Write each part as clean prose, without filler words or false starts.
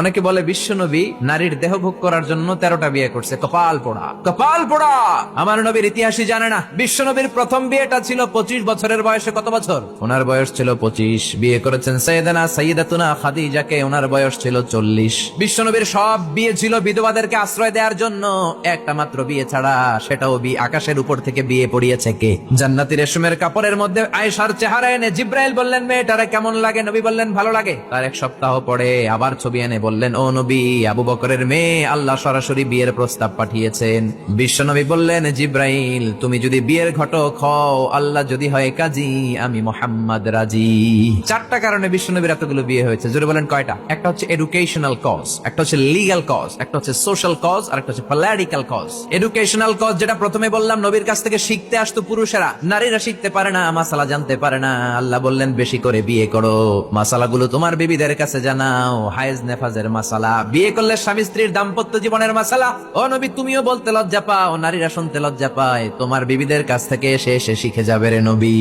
অনেকে বলে বিশ্বনবী নারীর দেহ ভোগ করার জন্য 13টা বিয়ে করছে। কপাল পোড়া, কপাল পোড়া। আমার নবীর ইতিহাসই জানে না। বিশ্বনবীর প্রথম বিয়েটা ছিল 25 বছরের বয়সে। কত বছর? ওনার বয়স ছিল 25। বিয়ে করেছেন সাইয়্যিদাতুনা খাদিজাকে, ওনার বয়স ছিল 40। বিশ্বনবীর সব বিয়ে ছিল বিধবাদেরকে আশ্রয় দেওয়ার জন্য। একটা মাত্র বিয়ে ছাড়া, সেটাও আকাশের উপর থেকে বিয়ে পড়িয়েছে কে? জান্নাতি রেশমের কাপড়ের মধ্যে আয়েশার চেহারা এনে জিব্রাইল বললেন, মেয়েটারে কেমন লাগে? নবী বললেন, ভালো লাগে। তার এক সপ্তাহ পরে আবার ছবি এনে বললেন, ও নবী, আবু বকরের মেয়ে, আল্লাহ সরাসরি বিয়ের প্রস্তাব পাঠিয়েছেন। বিশ্বনবী বললেন, জিব্রাইল, তুমি যদি বিয়ের ঘটক হও, আল্লাহ যদি হয় কাজী, আমি মুহাম্মদ রাজি। 4টা কারণে বিশ্বনবীর এতগুলো বিয়ে হয়েছে। জোরে বলেন কয়টা? একটা হচ্ছে এডুকেশনাল কজ, একটা হচ্ছে লিগ্যাল কজ, একটা হচ্ছে সোশ্যাল কজ, আর একটা হচ্ছে পলিটিক্যাল কজ। এডুকেশনাল কজ যেটা প্রথমে বললাম, নবীর কাছ থেকে শিখতে আসতো পুরুষেরা, নারীরা শিখতে পারে না, মাসালা জানতে পারে না। আল্লাহ বললেন, বেশি করে বিয়ে করো, মাসালাগুলো তোমার বিবিদের কাছে জানাও, হায়েজ নেফাজের মাসালা, বিয়ে করলে স্বামী স্ত্রীর দাম্পত্য জীবনের মাসালা। ও নবী, তুমিও বলতে লজ্জা পাও, নারীরা শুনতে লজ্জা পায়, তোমার বিবিদের কাছ থেকে এসে শিখে যাবে রে নবী।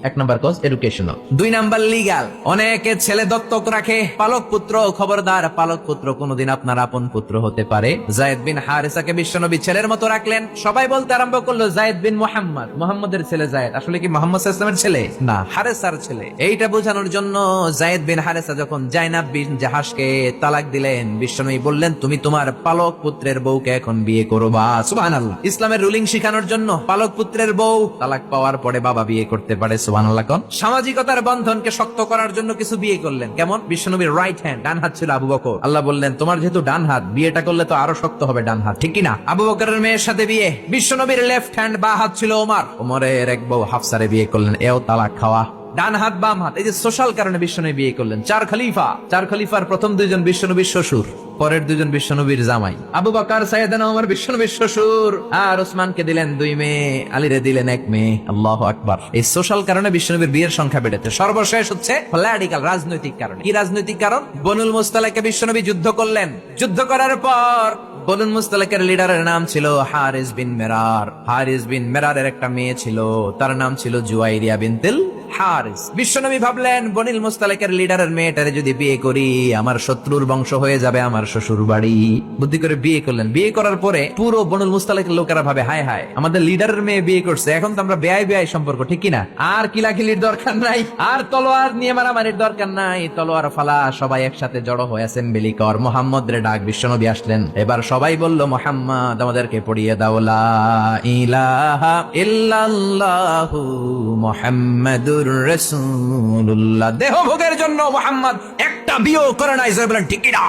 1 number cause educational. 2 number legal. অনেকে ছেলে দত্তক রাখে, পালক পুত্র। খবরদার, পালক পুত্র কোনদিন আপনার আপন পুত্র হতে পারে। যায়েদ বিন হারিসাকে বিশ্বনবী ছেলের মতো রাখলেন। সবাই বলতে আরম্ভ করলো, যায়েদ বিন মুহাম্মদ, মুহাম্মদের ছেলে যায়েদ। আসলে কি মুহাম্মদ সাল্লাল্লাহু আলাইহি ওয়াসাল্লামের ছেলে? না, হারেসার ছেলে। এইটা বোঝানোর জন্য যায়েদ বিন হারিসা যখন জাইনাব বিন জাহাশকে তালাক দিলেন, বিশ্বনবী বললেন, তুমি তোমার পালক পুত্রের বউকে এখন বিয়ে করবা। সুবহানাল্লাহ। ইসলামের রুলিং শিখানোর জন্য পালক পুত্রের বউ তালাক পাওয়ার পরে বাবা বিয়ে করতে পারে। সুবহানাল্লাহ। কোন সামাজিকতার বন্ধনকে শক্ত করার জন্য কিছু বিয়ে করলেন। কেমন? বিশ্বনবীর রাইট হ্যান্ড, ডান হাত ছিল আবু বকর। আল্লাহ বললেন, তোমার যেহেতু ডান হাত, বিয়েটা করলে তো আরো শক্ত হবে ডান হাত, ঠিক কি না? আবু বকরের মেয়ের সাথে বিয়ে। বিশ্বনবীর লেফট হ্যান্ড, বা হাত ছিল ওমর। ওমরের এক বউ হাফসারে বিয়ে করলেন। এও তালাক খাওয়া। ডান হাত বাম হাত, এই যে সোশ্যাল কারণে বিশ্বনবী বিয়ে করলেন। 4 খলিফা। 4 খলিফার প্রথম 2 জন বিশ্বনবীর শ্বশুর, পরের 2 জন বিশ্বনবীর জামাই। আবু বকর, সাইয়েদনা ওমর বিশ্বনবীর শ্বশুর। আর ওসমানকে দিলেন 2 মেয়ে, আলীরে দিলেন 1 মেয়ে। আল্লাহু আকবার। এই সোশ্যাল কারণে বিশ্বনবীর বিয়ের সংখ্যা বেড়েছে। সর্বশেষ হচ্ছে পলিটিক্যাল, রাজনৈতিক কারণে। কি রাজনৈতিক কারণ? বনুল মুস্তালাকে বিশ্বনবী যুদ্ধ করলেন। যুদ্ধ করার পর বনুল মুস্তালাকের লিডারের নাম ছিল হারিস বিন মেরার। হারিস বিন মেরারের একটা মেয়ে ছিল, তার নাম ছিল জুয়াইরিয়া বিনতুল হারিস। বিশ্বনবী ভাবলেন, বনিল মুস্তালাকের লিডারের মেয়েটারে যদি বিয়ে করি, আমার শত্রুর বংশ হয়ে যাবে আমার শ্বশুর বাড়ি। বুদ্ধি করে বিয়ে করলেন। বিয়ে করার পরে পুরো বনুল মুস্তালাকের লোকেরা ভাবে, হায় হায়, আমাদের লিডারের মেয়ে বিয়ে করছে, এখন তো আমরা বেয়াই বেয়াই সম্পর্ক, ঠিক কিনা? আর কিলাকিলির দরকার নাই, আর তলোয়ার নিয়ে মারামারির দরকার নাই। তলোয়ার ফালা, সবাই একসাথে জড়ো হয়ে অ্যাসেম্বলি কর। মুহাম্মদ রে ডাক। বিশ্বনবী আসলেন। এবার সবাই বলল, মুহাম্মদ, আমাদেরকে পড়িয়ে দাও লা ইলাহা ইল্লাল্লাহু মুহাম্মাদুর রাসূলুল্লাহ। দেহ ভোগের জন্য মুহাম্মদ একটা বিয়ে করে নাই। ঠিক কিনা?